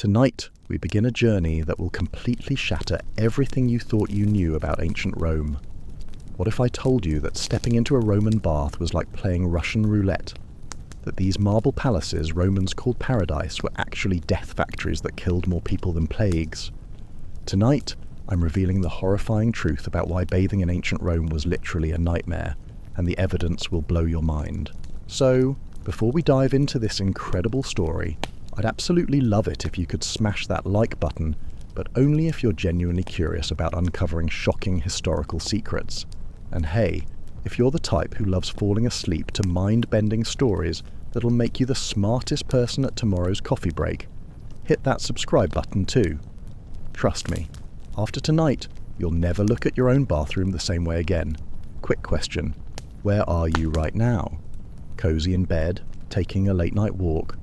Tonight, we begin a journey that will completely shatter everything you thought you knew about ancient Rome. What if I told you that stepping into a Roman bath was like playing Russian roulette? That these marble palaces Romans called paradise were actually death factories that killed more people than plagues? Tonight, I'm revealing the horrifying truth about why bathing in ancient Rome was literally a nightmare, and the evidence will blow your mind. So, before we dive into this incredible story, I'd absolutely love it if you could smash that like button, but only if you're genuinely curious about uncovering shocking historical secrets. And hey, if you're the type who loves falling asleep to mind-bending stories that'll make you the smartest person at tomorrow's coffee break, hit that subscribe button too. Trust me, after tonight, you'll never look at your own bathroom the same way again. Quick question, where are you right now? Cozy in bed, taking a late night walk?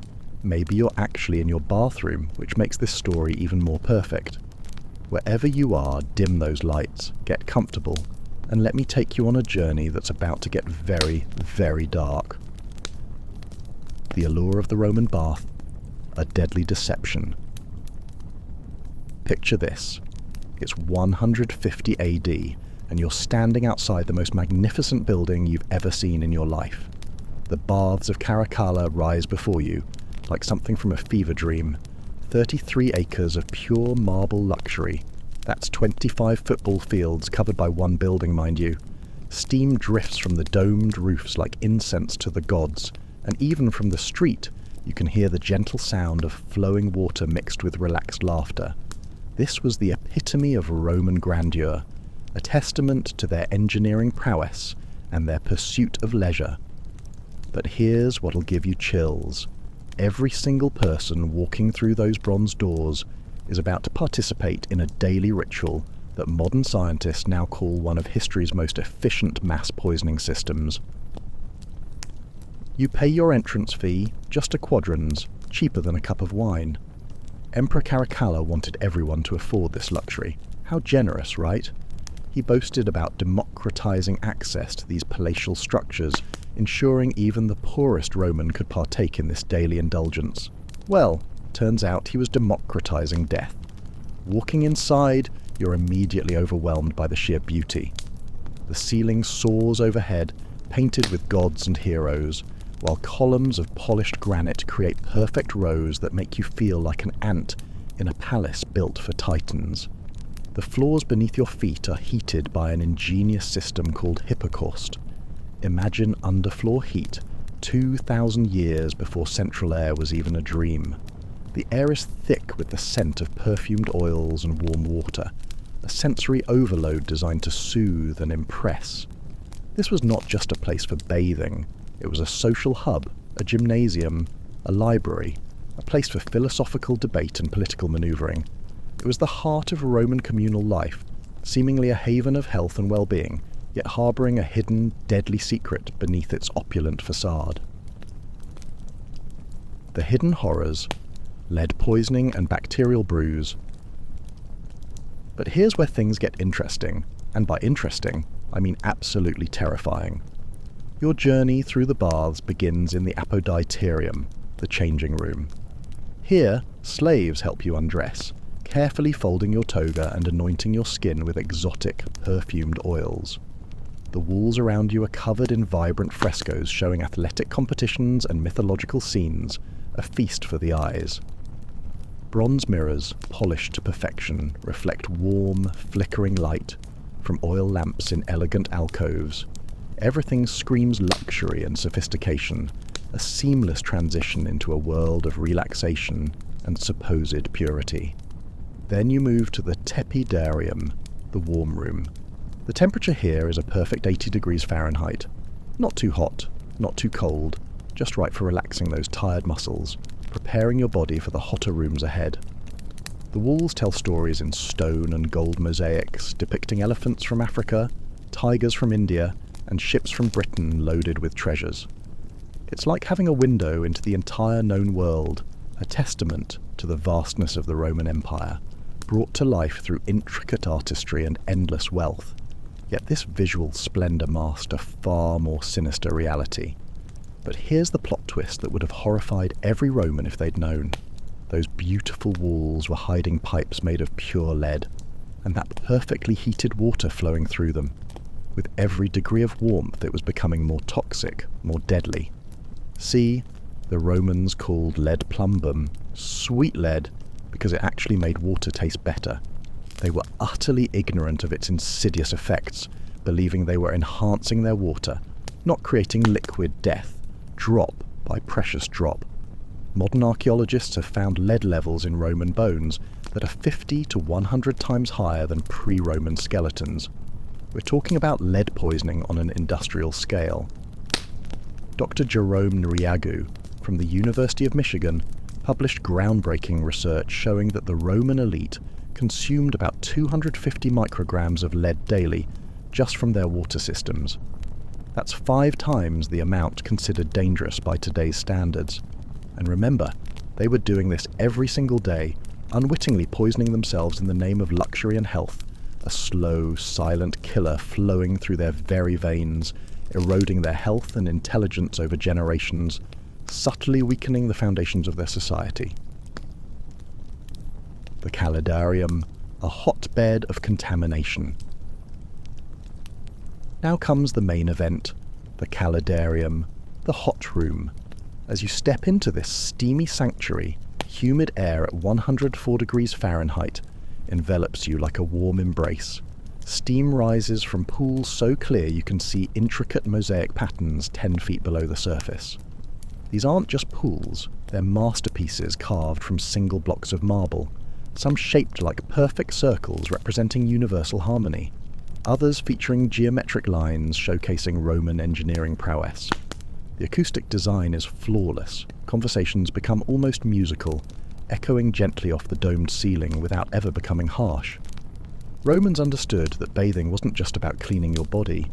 Maybe you're actually in your bathroom, which makes this story even more perfect. Wherever you are, dim those lights, get comfortable, and let me take you on a journey that's about to get very, very dark. The allure of the Roman bath, a deadly deception. Picture this. It's 150 AD, and you're standing outside the most magnificent building you've ever seen in your life. The baths of Caracalla rise before you, like something from a fever dream. 33 acres of pure marble luxury. That's 25 football fields covered by one building, mind you. Steam drifts from the domed roofs like incense to the gods, and even from the street, you can hear the gentle sound of flowing water mixed with relaxed laughter. This was the epitome of Roman grandeur, a testament to their engineering prowess and their pursuit of leisure. But here's what'll give you chills. Every single person walking through those bronze doors is about to participate in a daily ritual that modern scientists now call one of history's most efficient mass poisoning systems. You pay your entrance fee, just a quadrans, cheaper than a cup of wine. Emperor Caracalla wanted everyone to afford this luxury. How generous, right? He boasted about democratizing access to these palatial structures, ensuring even the poorest Roman could partake in this daily indulgence. Well, turns out he was democratizing death. Walking inside, you're immediately overwhelmed by the sheer beauty. The ceiling soars overhead, painted with gods and heroes, while columns of polished granite create perfect rows that make you feel like an ant in a palace built for titans. The floors beneath your feet are heated by an ingenious system called hypocaust. Imagine underfloor heat 2,000 years before central air was even a dream. The air is thick with the scent of perfumed oils and warm water, a sensory overload designed to soothe and impress. This was not just a place for bathing, it was a social hub, a gymnasium, a library, a place for philosophical debate and political maneuvering. It was the heart of Roman communal life, seemingly a haven of health and well-being, yet harbouring a hidden, deadly secret beneath its opulent facade. The hidden horrors, lead poisoning and bacterial brews. But here's where things get interesting, and by interesting, I mean absolutely terrifying. Your journey through the baths begins in the apoditerium, the changing room. Here, slaves help you undress, carefully folding your toga and anointing your skin with exotic, perfumed oils. The walls around you are covered in vibrant frescoes showing athletic competitions and mythological scenes, a feast for the eyes. Bronze mirrors, polished to perfection, reflect warm, flickering light from oil lamps in elegant alcoves. Everything screams luxury and sophistication, a seamless transition into a world of relaxation and supposed purity. Then you move to the tepidarium, the warm room. The temperature here is a perfect 80 degrees Fahrenheit. Not too hot, not too cold, just right for relaxing those tired muscles, preparing your body for the hotter rooms ahead. The walls tell stories in stone and gold mosaics depicting elephants from Africa, tigers from India, and ships from Britain loaded with treasures. It's like having a window into the entire known world, a testament to the vastness of the Roman Empire, brought to life through intricate artistry and endless wealth. Yet this visual splendor masked a far more sinister reality. But here's the plot twist that would have horrified every Roman if they'd known. Those beautiful walls were hiding pipes made of pure lead, and that perfectly heated water flowing through them. With every degree of warmth, it was becoming more toxic, more deadly. See, the Romans called lead plumbum sweet lead because it actually made water taste better. They were utterly ignorant of its insidious effects, believing they were enhancing their water, not creating liquid death, drop by precious drop. Modern archaeologists have found lead levels in Roman bones that are 50 to 100 times higher than pre-Roman skeletons. We're talking about lead poisoning on an industrial scale. Dr. Jerome Nriagu from the University of Michigan published groundbreaking research showing that the Roman elite consumed about 250 micrograms of lead daily just from their water systems. That's 5 times the amount considered dangerous by today's standards. And remember, they were doing this every single day, unwittingly poisoning themselves in the name of luxury and health, a slow, silent killer flowing through their very veins, eroding their health and intelligence over generations, subtly weakening the foundations of their society. The Calidarium, a hotbed of contamination. Now comes the main event, the Calidarium, the hot room. As you step into this steamy sanctuary, humid air at 104 degrees Fahrenheit envelops you like a warm embrace. Steam rises from pools so clear you can see intricate mosaic patterns 10 feet below the surface. These aren't just pools, they're masterpieces carved from single blocks of marble, some shaped like perfect circles representing universal harmony, others featuring geometric lines showcasing Roman engineering prowess. The acoustic design is flawless. Conversations become almost musical, echoing gently off the domed ceiling without ever becoming harsh. Romans understood that bathing wasn't just about cleaning your body,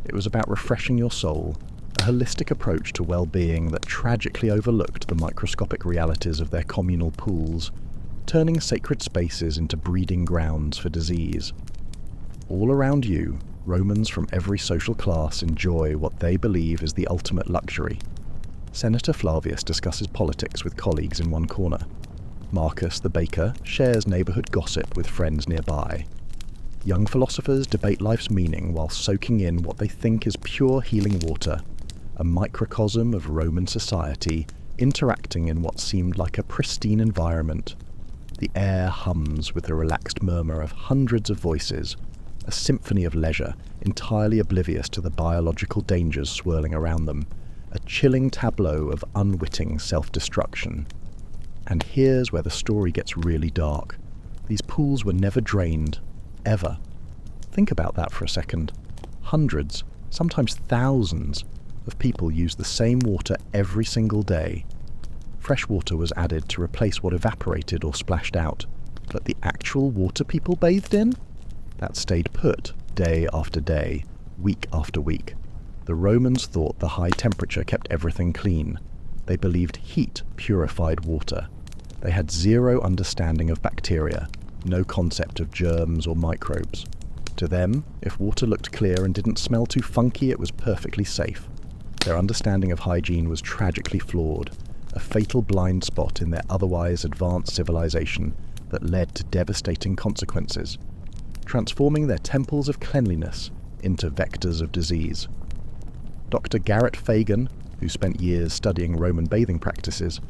it was about refreshing your soul, a holistic approach to well-being that tragically overlooked the microscopic realities of their communal pools, turning sacred spaces into breeding grounds for disease. All around you, Romans from every social class enjoy what they believe is the ultimate luxury. Senator Flavius discusses politics with colleagues in one corner. Marcus, the baker, shares neighborhood gossip with friends nearby. Young philosophers debate life's meaning while soaking in what they think is pure healing water, a microcosm of Roman society interacting in what seemed like a pristine environment. The air hums with the relaxed murmur of hundreds of voices, a symphony of leisure, entirely oblivious to the biological dangers swirling around them, a chilling tableau of unwitting self-destruction. And here's where the story gets really dark. These pools were never drained, ever. Think about that for a second. Hundreds, sometimes thousands, of people use the same water every single day. Fresh water was added to replace what evaporated or splashed out, but the actual water people bathed in? That stayed put day after day, week after week. The Romans thought the high temperature kept everything clean. They believed heat purified water. They had zero understanding of bacteria, no concept of germs or microbes. To them, if water looked clear and didn't smell too funky, it was perfectly safe. Their understanding of hygiene was tragically flawed, a fatal blind spot in their otherwise advanced civilization that led to devastating consequences, transforming their temples of cleanliness into vectors of disease. Dr. Garrett Fagan, who spent years studying Roman bathing practices,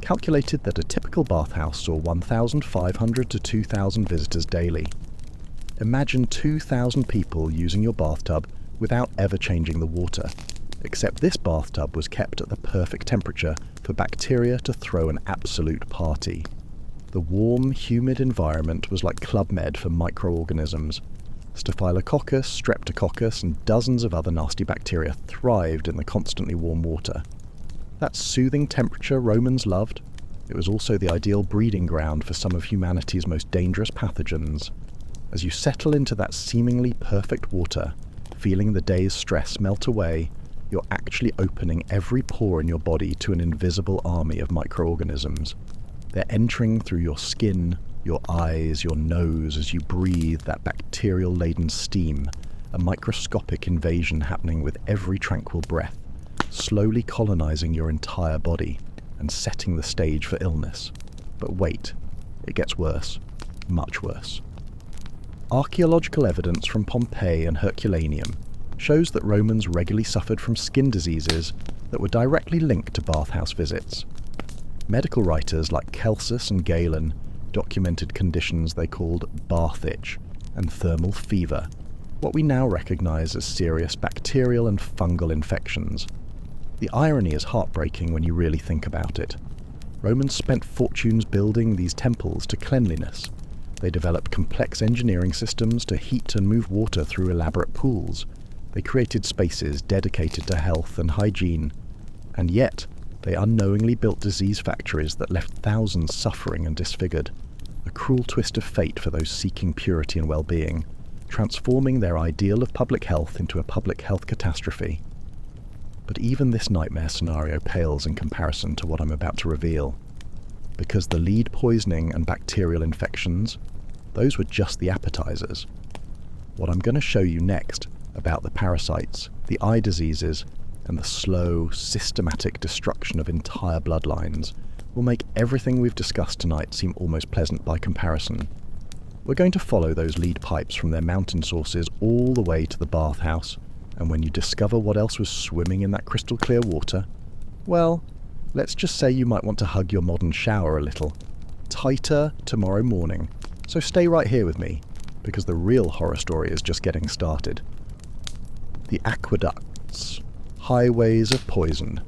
calculated that a typical bathhouse saw 1,500 to 2,000 visitors daily. Imagine 2,000 people using your bathtub without ever changing the water, except this bathtub was kept at the perfect temperature for bacteria to throw an absolute party. The warm, humid environment was like Club Med for microorganisms. Staphylococcus, Streptococcus, and dozens of other nasty bacteria thrived in the constantly warm water. That soothing temperature Romans loved. It was also the ideal breeding ground for some of humanity's most dangerous pathogens. As you settle into that seemingly perfect water, feeling the day's stress melt away, you're actually opening every pore in your body to an invisible army of microorganisms. They're entering through your skin, your eyes, your nose as you breathe that bacterial-laden steam, a microscopic invasion happening with every tranquil breath, slowly colonizing your entire body and setting the stage for illness. But wait, it gets worse. Much worse. Archaeological evidence from Pompeii and Herculaneum shows that Romans regularly suffered from skin diseases that were directly linked to bathhouse visits. Medical writers like Celsus and Galen documented conditions they called bath itch and thermal fever, what we now recognise as serious bacterial and fungal infections. The irony is heartbreaking when you really think about it. Romans spent fortunes building these temples to cleanliness. They developed complex engineering systems to heat and move water through elaborate pools. They created spaces dedicated to health and hygiene. And yet, they unknowingly built disease factories that left thousands suffering and disfigured. A cruel twist of fate for those seeking purity and well-being, transforming their ideal of public health into a public health catastrophe. But even this nightmare scenario pales in comparison to what I'm about to reveal. Because the lead poisoning and bacterial infections, those were just the appetizers. What I'm going to show you next about the parasites, the eye diseases, and the slow, systematic destruction of entire bloodlines will make everything we've discussed tonight seem almost pleasant by comparison. We're going to follow those lead pipes from their mountain sources all the way to the bathhouse, and when you discover what else was swimming in that crystal clear water, well, let's just say you might want to hug your modern shower a little. Tighter tomorrow morning, so stay right here with me, because the real horror story is just getting started. The aqueducts, highways of poison.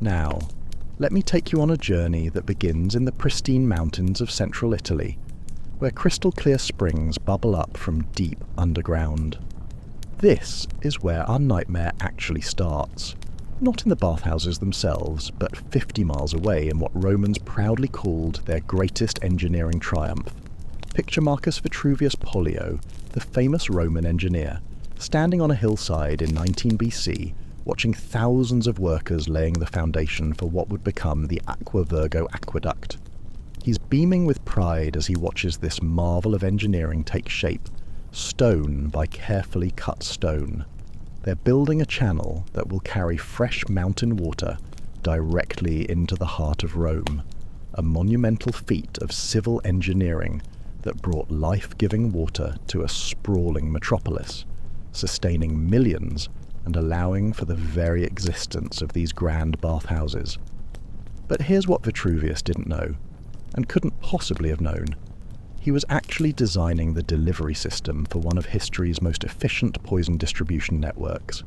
Now, let me take you on a journey that begins in the pristine mountains of central Italy, where crystal clear springs bubble up from deep underground. This is where our nightmare actually starts. Not in the bathhouses themselves, but 50 miles away in what Romans proudly called their greatest engineering triumph. Picture Marcus Vitruvius Pollio, the famous Roman engineer, standing on a hillside in 19 BC, watching thousands of workers laying the foundation for what would become the Aqua Virgo aqueduct. He's beaming with pride as he watches this marvel of engineering take shape, stone by carefully cut stone. They're building a channel that will carry fresh mountain water directly into the heart of Rome, a monumental feat of civil engineering that brought life-giving water to a sprawling metropolis, sustaining millions and allowing for the very existence of these grand bathhouses. But here's what Vitruvius didn't know, and couldn't possibly have known. He was actually designing the delivery system for one of history's most efficient poison distribution networks.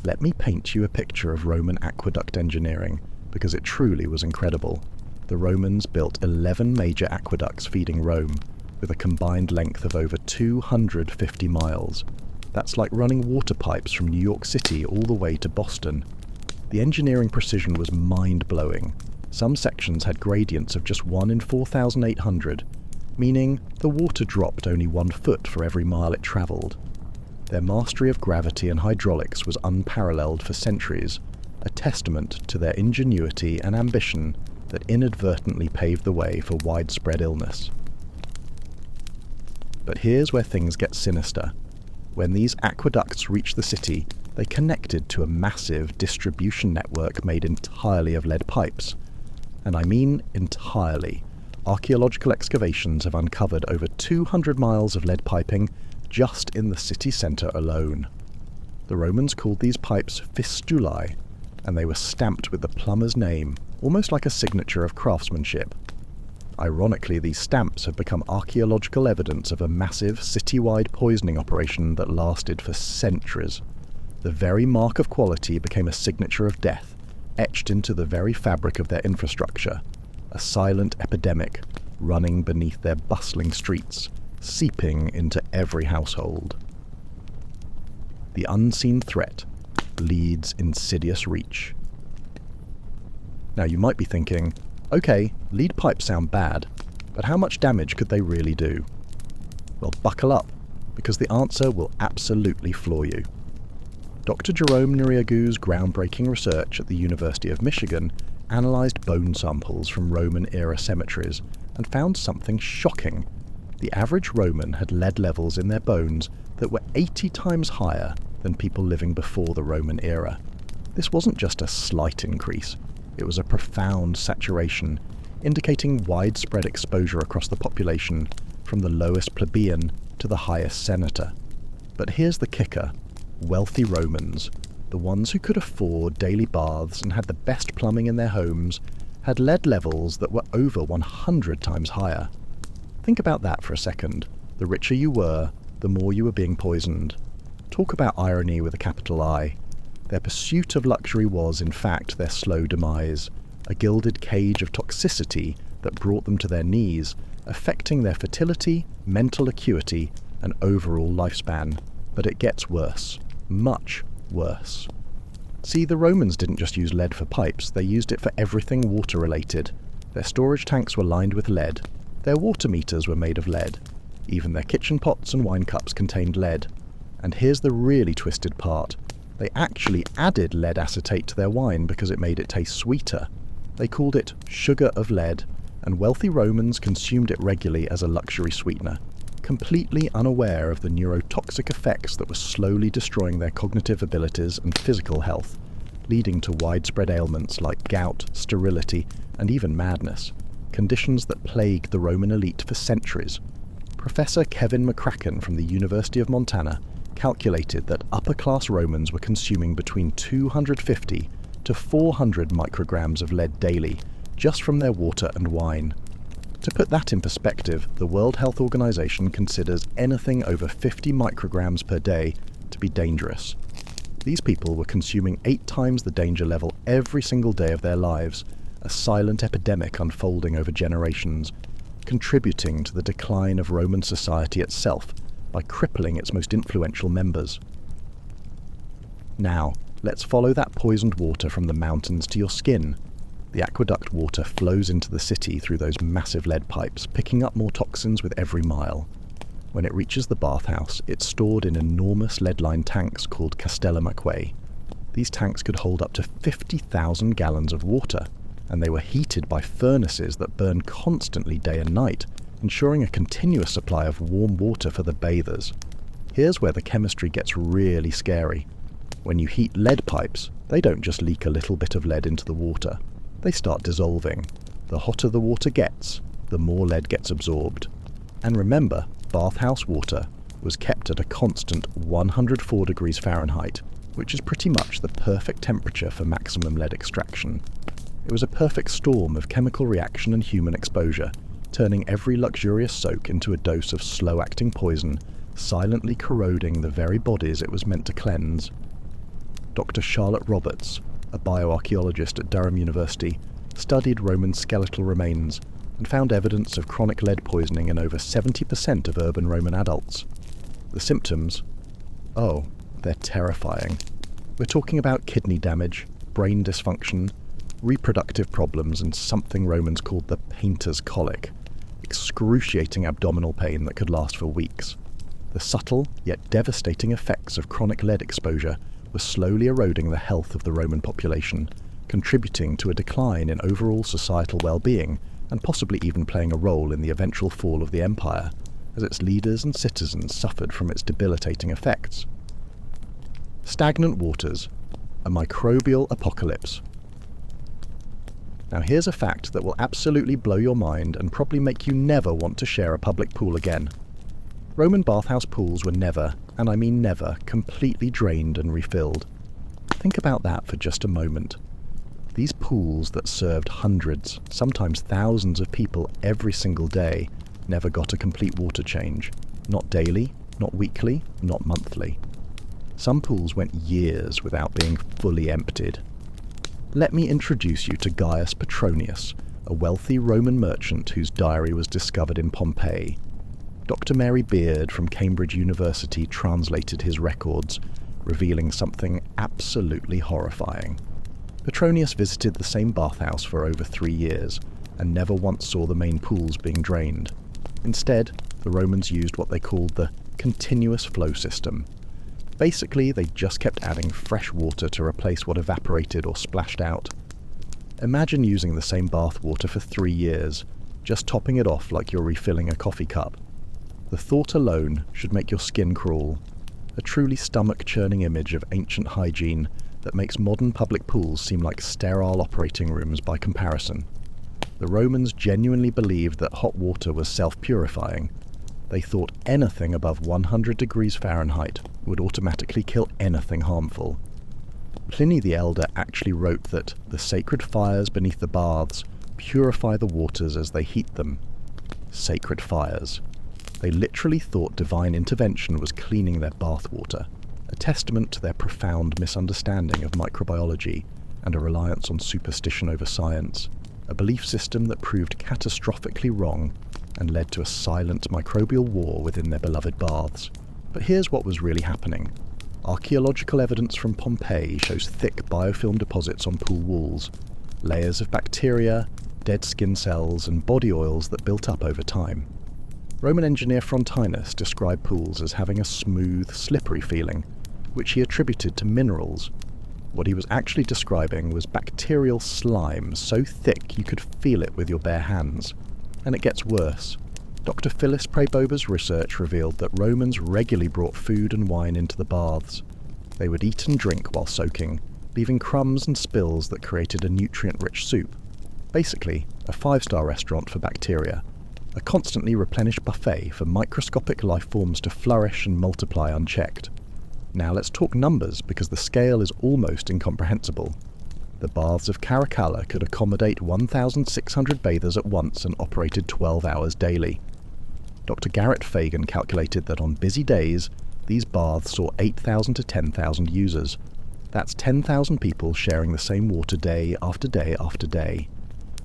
Let me paint you a picture of Roman aqueduct engineering, because it truly was incredible. The Romans built 11 major aqueducts feeding Rome, with a combined length of over 250 miles. That's like running water pipes from New York City all the way to Boston. The engineering precision was mind-blowing. Some sections had gradients of just 1 in 4,800, meaning the water dropped only 1 foot for every mile it travelled. Their mastery of gravity and hydraulics was unparalleled for centuries, a testament to their ingenuity and ambition that inadvertently paved the way for widespread illness. But here's where things get sinister. When these aqueducts reached the city, they connected to a massive distribution network made entirely of lead pipes. And I mean entirely. Archaeological excavations have uncovered over 200 miles of lead piping just in the city centre alone. The Romans called these pipes fistulae, and they were stamped with the plumber's name, almost like a signature of craftsmanship. Ironically, these stamps have become archaeological evidence of a massive city-wide poisoning operation that lasted for centuries. The very mark of quality became a signature of death, etched into the very fabric of their infrastructure, a silent epidemic running beneath their bustling streets, seeping into every household. The unseen threat leads insidious reach. Now you might be thinking, okay, lead pipes sound bad, but how much damage could they really do? Well, buckle up, because the answer will absolutely floor you. Dr. Jerome Niriagu's groundbreaking research at the University of Michigan analysed bone samples from Roman-era cemeteries and found something shocking. The average Roman had lead levels in their bones that were 80 times higher than people living before the Roman era. This wasn't just a slight increase. It was a profound saturation, indicating widespread exposure across the population, from the lowest plebeian to the highest senator. But here's the kicker. Wealthy Romans, the ones who could afford daily baths and had the best plumbing in their homes, had lead levels that were over 100 times higher. Think about that for a second. The richer you were, the more you were being poisoned. Talk about irony with a capital I. Their pursuit of luxury was, in fact, their slow demise, a gilded cage of toxicity that brought them to their knees, affecting their fertility, mental acuity, and overall lifespan. But it gets worse. Much worse. See, the Romans didn't just use lead for pipes, they used it for everything water-related. Their storage tanks were lined with lead. Their water meters were made of lead. Even their kitchen pots and wine cups contained lead. And here's the really twisted part. They actually added lead acetate to their wine because it made it taste sweeter. They called it sugar of lead, and wealthy Romans consumed it regularly as a luxury sweetener, completely unaware of the neurotoxic effects that were slowly destroying their cognitive abilities and physical health, leading to widespread ailments like gout, sterility, and even madness, conditions that plagued the Roman elite for centuries. Professor Kevin McCracken from the University of Montana calculated that upper-class Romans were consuming between 250 to 400 micrograms of lead daily, just from their water and wine. To put that in perspective, the World Health Organization considers anything over 50 micrograms per day to be dangerous. These people were consuming 8 times the danger level every single day of their lives, a silent epidemic unfolding over generations, contributing to the decline of Roman society itself by crippling its most influential members. Now, let's follow that poisoned water from the mountains to your skin. The aqueduct water flows into the city through those massive lead pipes, picking up more toxins with every mile. When it reaches the bathhouse, it's stored in enormous lead-lined tanks called castellamaquae. These tanks could hold up to 50,000 gallons of water, and they were heated by furnaces that burn constantly day and night, ensuring a continuous supply of warm water for the bathers. Here's where the chemistry gets really scary. When you heat lead pipes, they don't just leak a little bit of lead into the water. They start dissolving. The hotter the water gets, the more lead gets absorbed. And remember, bathhouse water was kept at a constant 104 degrees Fahrenheit, which is pretty much the perfect temperature for maximum lead extraction. It was a perfect storm of chemical reaction and human exposure, turning every luxurious soak into a dose of slow-acting poison, silently corroding the very bodies it was meant to cleanse. Dr. Charlotte Roberts, a bioarchaeologist at Durham University, studied Roman skeletal remains and found evidence of chronic lead poisoning in over 70% of urban Roman adults. The symptoms? Oh, they're terrifying. We're talking about kidney damage, brain dysfunction, reproductive problems, and something Romans called the painter's colic, excruciating abdominal pain that could last for weeks. The subtle yet devastating effects of chronic lead exposure were slowly eroding the health of the Roman population, contributing to a decline in overall societal well-being, and possibly even playing a role in the eventual fall of the empire, as its leaders and citizens suffered from its debilitating effects. Stagnant waters, a microbial apocalypse. Now here's a fact that will absolutely blow your mind and probably make you never want to share a public pool again. Roman bathhouse pools were never, and I mean never, completely drained and refilled. Think about that for just a moment. These pools that served hundreds, sometimes thousands of people every single day, never got a complete water change. Not daily, not weekly, not monthly. Some pools went years without being fully emptied. Let me introduce you to Gaius Petronius, a wealthy Roman merchant whose diary was discovered in Pompeii. Dr. Mary Beard from Cambridge University translated his records, revealing something absolutely horrifying. Petronius visited the same bathhouse for over 3 years, and never once saw the main pools being drained. Instead, the Romans used what they called the continuous flow system. Basically, they just kept adding fresh water to replace what evaporated or splashed out. Imagine using the same bath water for 3 years, just topping it off like you're refilling a coffee cup. The thought alone should make your skin crawl. A truly stomach-churning image of ancient hygiene that makes modern public pools seem like sterile operating rooms by comparison. The Romans genuinely believed that hot water was self-purifying. They thought anything above 100 degrees Fahrenheit would automatically kill anything harmful. Pliny the Elder actually wrote that the sacred fires beneath the baths purify the waters as they heat them. Sacred fires. They literally thought divine intervention was cleaning their bath water, a testament to their profound misunderstanding of microbiology and a reliance on superstition over science, a belief system that proved catastrophically wrong and led to a silent microbial war within their beloved baths. But here's what was really happening. Archaeological evidence from Pompeii shows thick biofilm deposits on pool walls, layers of bacteria, dead skin cells, and body oils that built up over time. Roman engineer Frontinus described pools as having a smooth, slippery feeling, which he attributed to minerals. What he was actually describing was bacterial slime so thick you could feel it with your bare hands. And it gets worse. Dr. Phyllis Prebober's research revealed that Romans regularly brought food and wine into the baths. They would eat and drink while soaking, leaving crumbs and spills that created a nutrient-rich soup. Basically, a 5-star restaurant for bacteria, a constantly replenished buffet for microscopic life forms to flourish and multiply unchecked. Now let's talk numbers, because the scale is almost incomprehensible. The baths of Caracalla could accommodate 1,600 bathers at once and operated 12 hours daily. Dr. Garrett Fagan calculated that on busy days, these baths saw 8,000 to 10,000 users. That's 10,000 people sharing the same water day after day after day.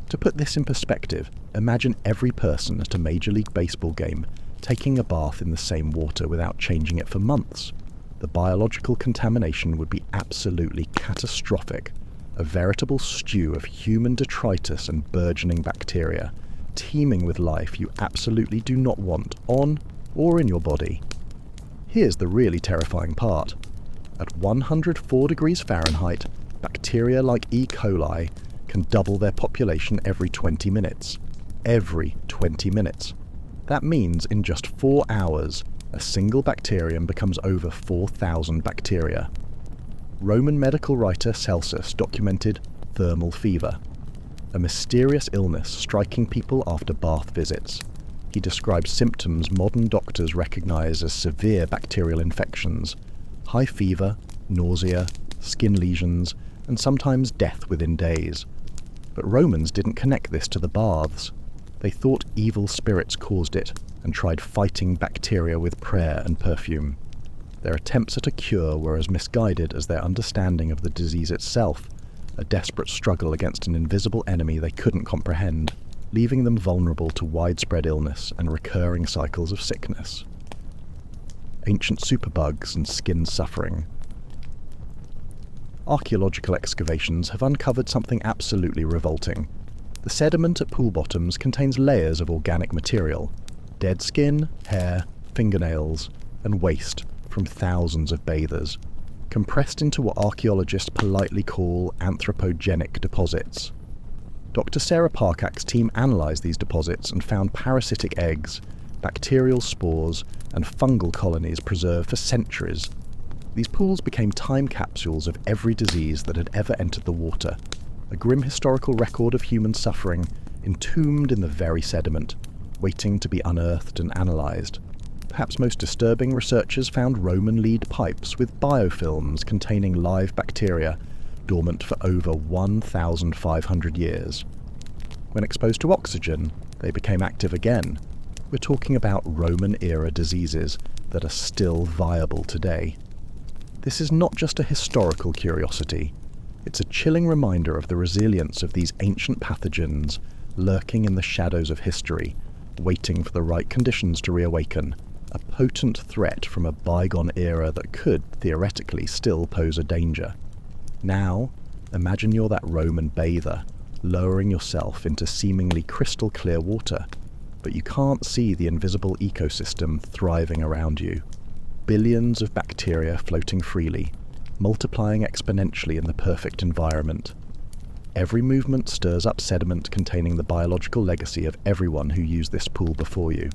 To put this in perspective, imagine every person at a Major League Baseball game taking a bath in the same water without changing it for months. The biological contamination would be absolutely catastrophic. A veritable stew of human detritus and burgeoning bacteria, teeming with life you absolutely do not want on or in your body. Here's the really terrifying part. At 104 degrees Fahrenheit, bacteria like E. coli can double their population every 20 minutes. Every 20 minutes. That means in just 4 hours, a single bacterium becomes over 4,000 bacteria. Roman medical writer Celsus documented thermal fever, a mysterious illness striking people after bath visits. He described symptoms modern doctors recognize as severe bacterial infections: high fever, nausea, skin lesions, and sometimes death within days. But Romans didn't connect this to the baths. They thought evil spirits caused it and tried fighting bacteria with prayer and perfume. Their attempts at a cure were as misguided as their understanding of the disease itself, a desperate struggle against an invisible enemy they couldn't comprehend, leaving them vulnerable to widespread illness and recurring cycles of sickness. Ancient superbugs and skin suffering. Archaeological excavations have uncovered something absolutely revolting. The sediment at pool bottoms contains layers of organic material: dead skin, hair, fingernails, and waste from thousands of bathers, compressed into what archaeologists politely call anthropogenic deposits. Dr. Sarah Parkak's team analysed these deposits and found parasitic eggs, bacterial spores, and fungal colonies preserved for centuries. These pools became time capsules of every disease that had ever entered the water, a grim historical record of human suffering entombed in the very sediment, waiting to be unearthed and analysed. Perhaps most disturbing, researchers found Roman lead pipes with biofilms containing live bacteria dormant for over 1,500 years. When exposed to oxygen, they became active again. We're talking about Roman-era diseases that are still viable today. This is not just a historical curiosity. It's a chilling reminder of the resilience of these ancient pathogens lurking in the shadows of history, waiting for the right conditions to reawaken, a potent threat from a bygone era that could, theoretically, still pose a danger. Now, imagine you're that Roman bather, lowering yourself into seemingly crystal clear water, but you can't see the invisible ecosystem thriving around you. Billions of bacteria floating freely, multiplying exponentially in the perfect environment. Every movement stirs up sediment containing the biological legacy of everyone who used this pool before you.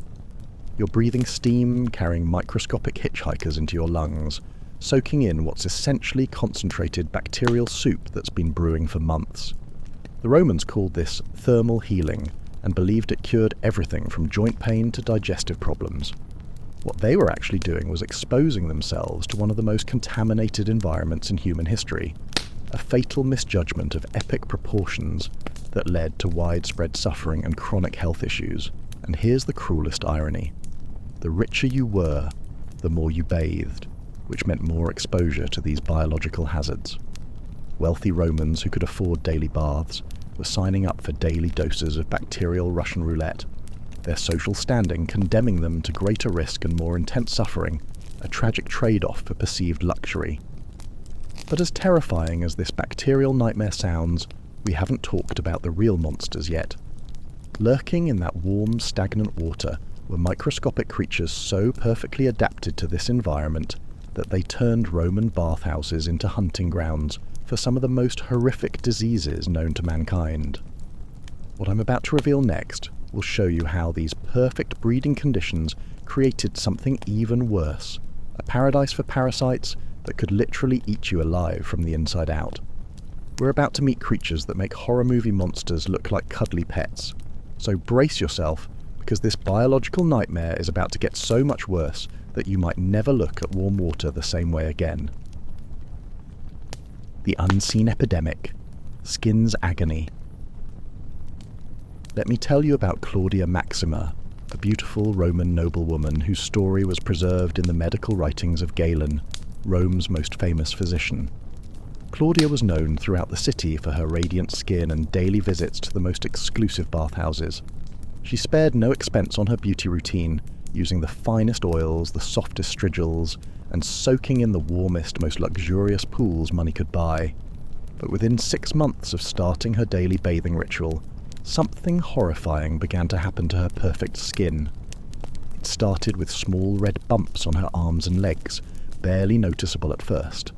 You're breathing steam, carrying microscopic hitchhikers into your lungs, soaking in what's essentially concentrated bacterial soup that's been brewing for months. The Romans called this thermal healing and believed it cured everything from joint pain to digestive problems. What they were actually doing was exposing themselves to one of the most contaminated environments in human history, a fatal misjudgment of epic proportions that led to widespread suffering and chronic health issues. And here's the cruelest irony. The richer you were, the more you bathed, which meant more exposure to these biological hazards. Wealthy Romans who could afford daily baths were signing up for daily doses of bacterial Russian roulette, their social standing condemning them to greater risk and more intense suffering, a tragic trade-off for perceived luxury. But as terrifying as this bacterial nightmare sounds, we haven't talked about the real monsters yet. Lurking in that warm, stagnant water were microscopic creatures so perfectly adapted to this environment that they turned Roman bathhouses into hunting grounds for some of the most horrific diseases known to mankind. What I'm about to reveal next will show you how these perfect breeding conditions created something even worse, a paradise for parasites that could literally eat you alive from the inside out. We're about to meet creatures that make horror movie monsters look like cuddly pets. So brace yourself, because this biological nightmare is about to get so much worse that you might never look at warm water the same way again. The unseen epidemic, skin's agony. Let me tell you about Claudia Maxima, a beautiful Roman noblewoman whose story was preserved in the medical writings of Galen, Rome's most famous physician. Claudia was known throughout the city for her radiant skin and daily visits to the most exclusive bathhouses. She spared no expense on her beauty routine, using the finest oils, the softest strigils, and soaking in the warmest, most luxurious pools money could buy. But within 6 months of starting her daily bathing ritual, something horrifying began to happen to her perfect skin. It started with small red bumps on her arms and legs, barely noticeable at first.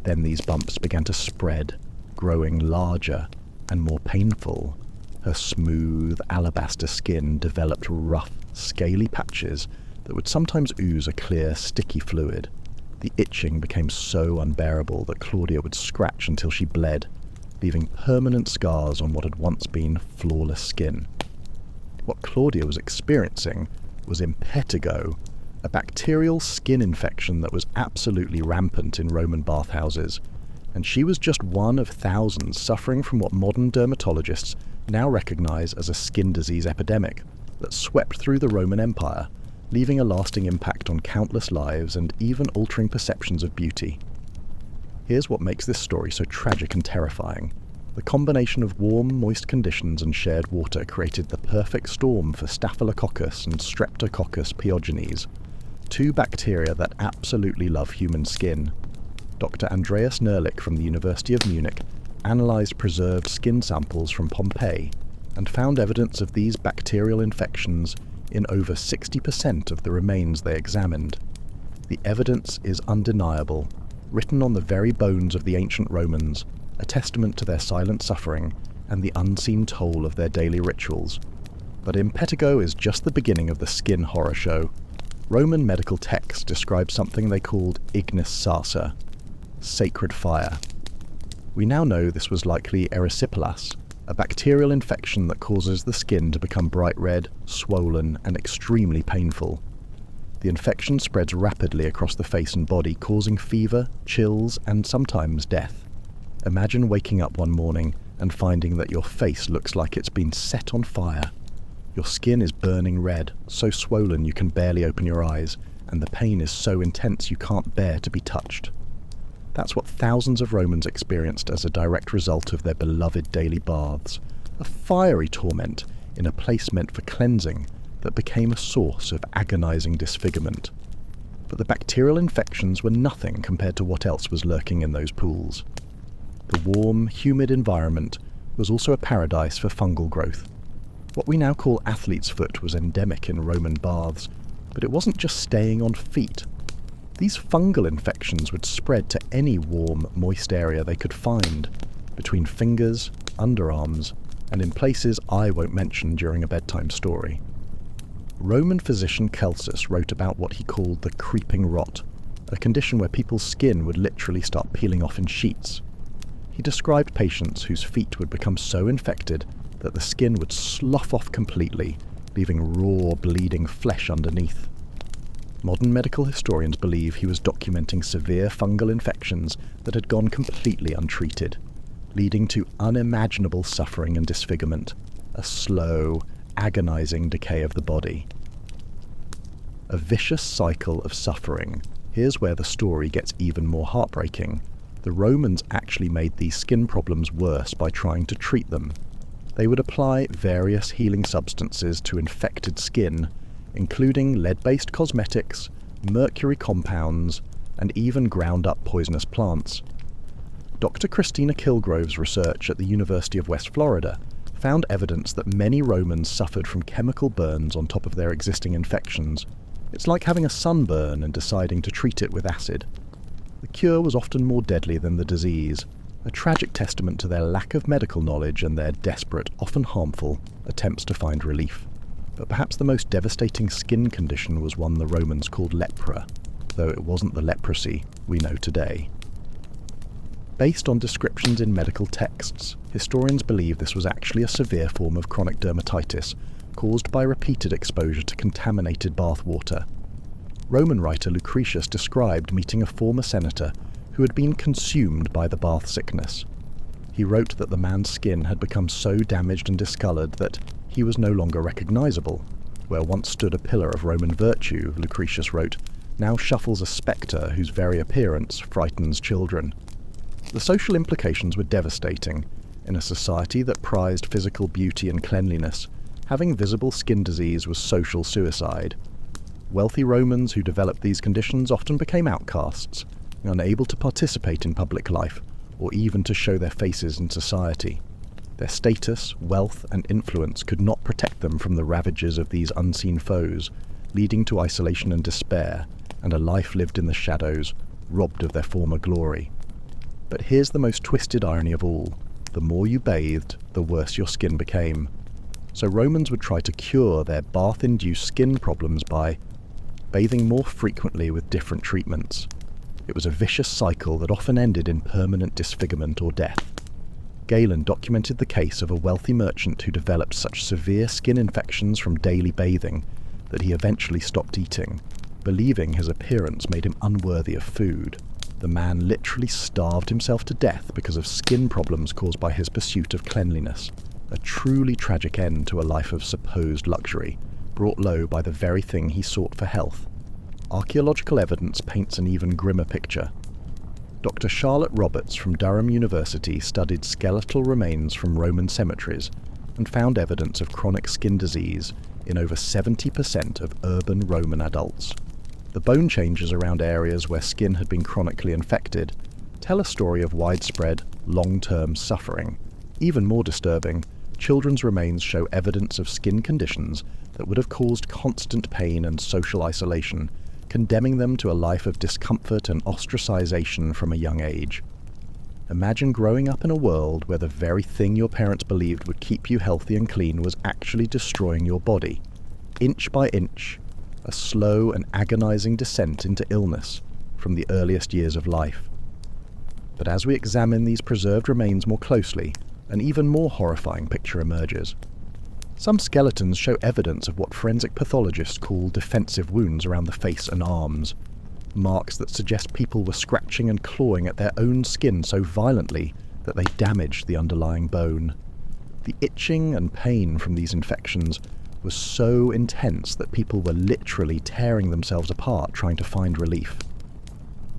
Then these bumps began to spread, growing larger and more painful. Her smooth, alabaster skin developed rough, scaly patches that would sometimes ooze a clear, sticky fluid. The itching became so unbearable that Claudia would scratch until she bled, leaving permanent scars on what had once been flawless skin. What Claudia was experiencing was impetigo, a bacterial skin infection that was absolutely rampant in Roman bathhouses, and she was just one of thousands suffering from what modern dermatologists now recognize as a skin disease epidemic that swept through the Roman Empire, leaving a lasting impact on countless lives and even altering perceptions of beauty. Here's what makes this story so tragic and terrifying. The combination of warm, moist conditions and shared water created the perfect storm for Staphylococcus and Streptococcus pyogenes, 2 bacteria that absolutely love human skin. Dr. Andreas Nerlich from the University of Munich analysed preserved skin samples from Pompeii and found evidence of these bacterial infections in over 60% of the remains they examined. The evidence is undeniable, written on the very bones of the ancient Romans, a testament to their silent suffering and the unseen toll of their daily rituals. But impetigo is just the beginning of the skin horror show. Roman medical texts describe something they called ignis sarsa, sacred fire. We now know this was likely erysipelas, a bacterial infection that causes the skin to become bright red, swollen, and extremely painful. The infection spreads rapidly across the face and body, causing fever, chills, and sometimes death. Imagine waking up one morning and finding that your face looks like it's been set on fire. Your skin is burning red, so swollen you can barely open your eyes, and the pain is so intense you can't bear to be touched. That's what thousands of Romans experienced as a direct result of their beloved daily baths, a fiery torment in a place meant for cleansing that became a source of agonizing disfigurement. But the bacterial infections were nothing compared to what else was lurking in those pools. The warm, humid environment was also a paradise for fungal growth. What we now call athlete's foot was endemic in Roman baths, but it wasn't just staying on feet. These fungal infections would spread to any warm, moist area they could find, between fingers, underarms, and in places I won't mention during a bedtime story. Roman physician Celsus wrote about what he called the creeping rot, a condition where people's skin would literally start peeling off in sheets. He described patients whose feet would become so infected that the skin would slough off completely, leaving raw, bleeding flesh underneath. Modern medical historians believe he was documenting severe fungal infections that had gone completely untreated, leading to unimaginable suffering and disfigurement, a slow, agonizing decay of the body. A vicious cycle of suffering. Here's where the story gets even more heartbreaking. The Romans actually made these skin problems worse by trying to treat them. They would apply various healing substances to infected skin, including lead-based cosmetics, mercury compounds, and even ground-up poisonous plants. Dr. Christina Kilgrove's research at the University of West Florida found evidence that many Romans suffered from chemical burns on top of their existing infections. It's like having a sunburn and deciding to treat it with acid. The cure was often more deadly than the disease, a tragic testament to their lack of medical knowledge and their desperate, often harmful, attempts to find relief. But perhaps the most devastating skin condition was one the Romans called lepra, though it wasn't the leprosy we know today. Based on descriptions in medical texts, historians believe this was actually a severe form of chronic dermatitis caused by repeated exposure to contaminated bath water. Roman writer Lucretius described meeting a former senator who had been consumed by the bath sickness. He wrote that the man's skin had become so damaged and discoloured that he was no longer recognisable. Where once stood a pillar of Roman virtue, Lucretius wrote, now shuffles a spectre whose very appearance frightens children. The social implications were devastating. In a society that prized physical beauty and cleanliness, having visible skin disease was social suicide. Wealthy Romans who developed these conditions often became outcasts, unable to participate in public life, or even to show their faces in society. Their status, wealth, and influence could not protect them from the ravages of these unseen foes, leading to isolation and despair, and a life lived in the shadows, robbed of their former glory. But here's the most twisted irony of all. The more you bathed, the worse your skin became. So Romans would try to cure their bath-induced skin problems by bathing more frequently with different treatments. It was a vicious cycle that often ended in permanent disfigurement or death. Galen documented the case of a wealthy merchant who developed such severe skin infections from daily bathing that he eventually stopped eating, believing his appearance made him unworthy of food. The man literally starved himself to death because of skin problems caused by his pursuit of cleanliness, a truly tragic end to a life of supposed luxury, brought low by the very thing he sought for health. Archaeological evidence paints an even grimmer picture. Dr. Charlotte Roberts from Durham University studied skeletal remains from Roman cemeteries and found evidence of chronic skin disease in over 70% of urban Roman adults. The bone changes around areas where skin had been chronically infected tell a story of widespread, long-term suffering. Even more disturbing, children's remains show evidence of skin conditions that would have caused constant pain and social isolation, condemning them to a life of discomfort and ostracization from a young age. Imagine growing up in a world where the very thing your parents believed would keep you healthy and clean was actually destroying your body. Inch by inch, a slow and agonizing descent into illness from the earliest years of life. But as we examine these preserved remains more closely, an even more horrifying picture emerges. Some skeletons show evidence of what forensic pathologists call defensive wounds around the face and arms, marks that suggest people were scratching and clawing at their own skin so violently that they damaged the underlying bone. The itching and pain from these infections was so intense that people were literally tearing themselves apart trying to find relief.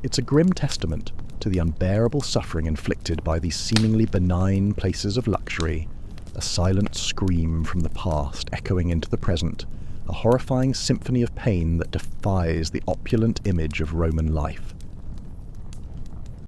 It's a grim testament to the unbearable suffering inflicted by these seemingly benign places of luxury, a silent scream from the past echoing into the present, a horrifying symphony of pain that defies the opulent image of Roman life.